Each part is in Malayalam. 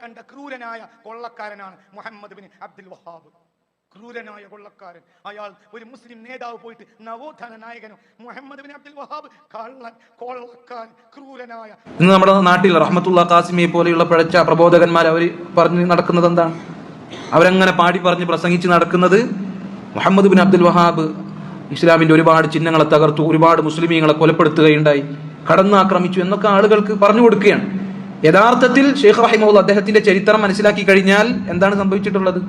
കണ്ട ക്രൂരനായ കൊള്ളക്കാരനാണ് മുഹമ്മദ് ബിൻ അബ്ദുൽ വഹാബ്. ക്രൂരനായ കൊള്ളക്കാരൻ. അയാൾ ഒരു മുസ്ലിം നേതാവ് പോയിട്ട് നവോത്ഥാന നായകനും മുഹമ്മദ് ബിൻ അബ്ദുൽ വഹാബ് കള്ളൻ, കൊള്ളക്കാരൻ, ക്രൂരനായ. ഇന്ന് നമ്മുടെ നാട്ടിൽ റഹ്മത്തുള്ള ഖാസിമിയെ പോലെയുള്ള പിഴച്ച പ്രബോധകന്മാർ അവർ പറഞ്ഞ് നടക്കുന്നത് എന്താണ്? അവരങ്ങനെ പാടി പറഞ്ഞ് പ്രസംഗിച്ച് നടക്കുന്നത് മുഹമ്മദ് ബിൻ അബ്ദുൽ വഹാബ് ഇസ്ലാമിന്റെ ഒരുപാട് ചിഹ്നങ്ങളെ തകർത്തു, ഒരുപാട് മുസ്ലിമീങ്ങളെ കൊലപ്പെടുത്തുകയുണ്ടായി, കടന്നാക്രമിച്ചു എന്നൊക്കെ ആളുകൾക്ക് പറഞ്ഞു കൊടുക്കുകയാണ്. യഥാർത്ഥത്തിൽ ഷെയ്ഖ് റഹിമഹുല്ലാഹ് അദ്ദേഹത്തിന്റെ ചരിത്രം മനസ്സിലാക്കി കഴിഞ്ഞാൽ എന്താണ് സംഭവിച്ചിട്ടുള്ളത്?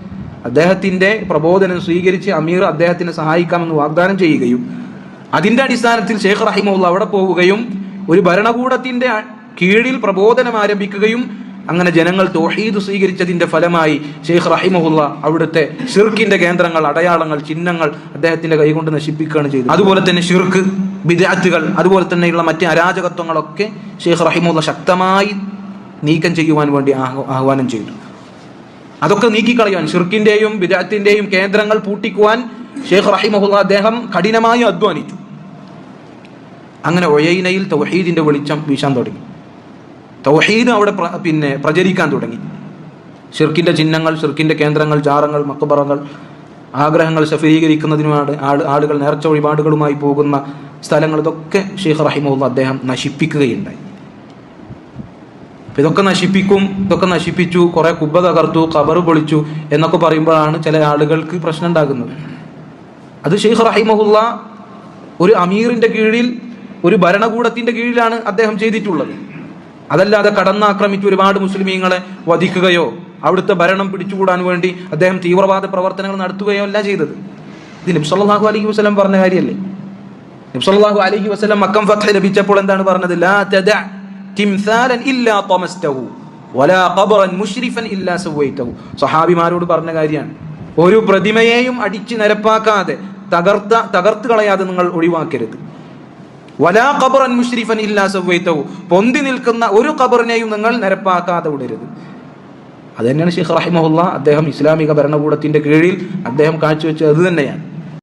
അദ്ദേഹത്തിന്റെ പ്രബോധനം സ്വീകരിച്ച് അമീർ അദ്ദേഹത്തിനെ സഹായിക്കാമെന്ന് വാഗ്ദാനം ചെയ്യുകയും അതിന്റെ അടിസ്ഥാനത്തിൽ ഷെയ്ഖ് റഹിമഹുല്ലാഹ് അവിടെ പോവുകയും ഒരു ഭരണകൂടത്തിന്റെ കീഴിൽ പ്രബോധനം ആരംഭിക്കുകയും അങ്ങനെ ജനങ്ങൾ തൗഹീദ് സ്വീകരിച്ചതിന്റെ ഫലമായി ഷെയ്ഖ് റഹിമഹുല്ലാഹ് അവിടുത്തെ ഷിർക്കിന്റെ കേന്ദ്രങ്ങൾ, അടയാളങ്ങൾ, ചിഹ്നങ്ങൾ അദ്ദേഹത്തിന്റെ കൈകൊണ്ട് നശിപ്പിക്കുകയാണ് ചെയ്തത്. അതുപോലെ തന്നെ ഷിർക്ക്, ബിദ്അത്തുകൾ, അതുപോലെ തന്നെയുള്ള മറ്റ് അരാജകത്വങ്ങളൊക്കെ ഷെയ്ഖ് റഹിമഹുല്ലാഹ് ശക്തമായി നീക്കം ചെയ്യുവാൻ വേണ്ടി ആഹ്വാനം ചെയ്തു. അതൊക്കെ നീക്കിക്കളയാൻ, ഷിർക്കിന്റെയും ബിദ്അത്തിന്റെയും കേന്ദ്രങ്ങൾ പൂട്ടിക്കുവാൻ ഷെയ്ഖ് റഹിമഹുല്ലാഹ് അദ്ദേഹം കഠിനമായി അധ്വാനിച്ചു. അങ്ങനെ ഉയൈനയിൽ തൗഹീദിന്റെ വെളിച്ചം വീശാൻ തുടങ്ങി. തൗഹീദ് അവിടെ പ്രചരിക്കാൻ തുടങ്ങി. ഷിർക്കിന്റെ ചിഹ്നങ്ങൾ, ഷിർക്കിന്റെ കേന്ദ്രങ്ങൾ, ജാറങ്ങൾ, മഖബറകൾ, ആഗ്രഹങ്ങൾ സഫലീകരിക്കുന്നതിനുമാണ് ആളുകൾ നേർച്ച വഴിപാടുകളുമായി പോകുന്ന സ്ഥലങ്ങൾ, ഇതൊക്കെ ഷെയ്ഖ് റഹിമഹുല്ലാഹ് അദ്ദേഹം നശിപ്പിക്കുകയുണ്ടായി. ഇതൊക്കെ നശിപ്പിച്ചു, കുറെ കുബ്ബ തകർത്തു, ഖബർ പൊളിച്ചു എന്നൊക്കെ പറയുമ്പോഴാണ് ചില ആളുകൾക്ക് പ്രശ്നം ഉണ്ടാകുന്നത്. അത് ഷെയ്ഖ് റഹിമഹുല്ലാഹ് ഒരു അമീറിന്റെ കീഴിൽ, ഒരു ഭരണകൂടത്തിന്റെ കീഴിലാണ് അദ്ദേഹം ചെയ്തിട്ടുള്ളത്. അതല്ലാതെ കടന്നാക്രമിച്ച് ഒരുപാട് മുസ്ലിമീങ്ങളെ വധിക്കുകയോ അവിടുത്തെ ഭരണം പിടിച്ചുകൂടാൻ വേണ്ടി അദ്ദേഹം തീവ്രവാദ പ്രവർത്തനങ്ങൾ നടത്തുകയോ അല്ല ചെയ്തത്. ഇത് നബി സല്ലല്ലാഹു അലൈഹി വസല്ലം പറഞ്ഞ കാര്യമല്ലേ? നബി സല്ലല്ലാഹു അലൈഹി വസല്ലം മക്കം ഫത്ഹ് ലഭിച്ചപ്പോൾ എന്താണ് പറഞ്ഞത്? ലാ തദഅ തിംസാലൻ ഇല്ലാ തമസ്തഹു വലാ ഖബറൻ മുശ്രിഫൻ ഇല്ലാ സവൈതഹു. സഹാബിമാരോട് പറഞ്ഞ കാര്യമാണ്. ഒരു പ്രതിമയെയും അടിച്ച് നിരപ്പാക്കാതെ, തകർത്ത് കളയാതെ നിങ്ങൾ ഒഴിവാക്കരുത്. വലാ ഖബറൻ മുശ്രിഫൻ ഇല്ലാ സവൈതഹു, പൊന്തി നിൽക്കുന്ന ഒരു ഖബറിനെയും നിങ്ങൾ നിരപ്പാക്കാതെ വിടരുത്. അത് തന്നെയാണ് ഷെയ്ഖ് റഹിമഹുല്ലാഹ് അദ്ദേഹം ഇസ്ലാമിക ഭരണകൂടത്തിന്റെ കീഴിൽ അദ്ദേഹം കാഴ്ചവെച്ചത്. അത് തന്നെയാണ്.